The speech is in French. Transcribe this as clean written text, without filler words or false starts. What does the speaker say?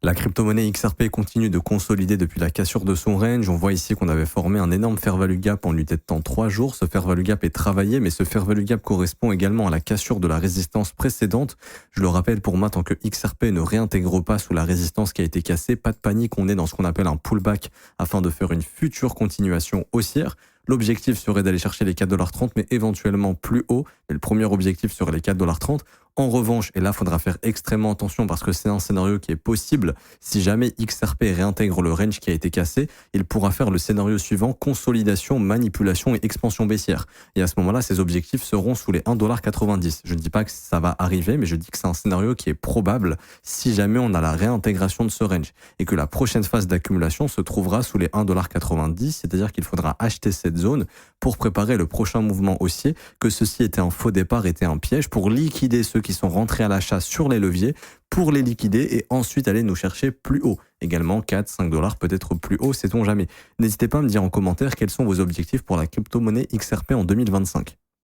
La crypto-monnaie XRP continue de consolider depuis la cassure de son range. On voit ici qu'on avait formé un énorme fair value gap en unité de temps 3 jours. Ce fair value gap est travaillé, mais ce fair value gap correspond également à la cassure de la résistance précédente. Je le rappelle, pour moi, tant que XRP ne réintègre pas sous la résistance qui a été cassée, pas de panique, on est dans ce qu'on appelle un pullback afin de faire une future continuation haussière. L'objectif serait d'aller chercher les 4,30$, mais éventuellement plus haut. Et le premier objectif serait les 4,30$. En revanche, et là, il faudra faire extrêmement attention parce que c'est un scénario qui est possible. Si jamais XRP réintègre le range qui a été cassé, il pourra faire le scénario suivant, consolidation, manipulation et expansion baissière. Et à ce moment-là, ces objectifs seront sous les 1,90$. Je ne dis pas que ça va arriver, mais je dis que c'est un scénario qui est probable si jamais on a la réintégration de ce range. Et que la prochaine phase d'accumulation se trouvera sous les 1,90$, c'est-à-dire qu'il faudra acheter cette zone pour préparer le prochain mouvement haussier, que ceci était un faux départ, était un piège pour liquider ceux qui sont rentrés à l'achat sur les leviers, pour les liquider et ensuite aller nous chercher plus haut. Également 4, 5$, peut-être plus haut, sait-on jamais. N'hésitez pas à me dire en commentaire quels sont vos objectifs pour la crypto-monnaie XRP en 2025.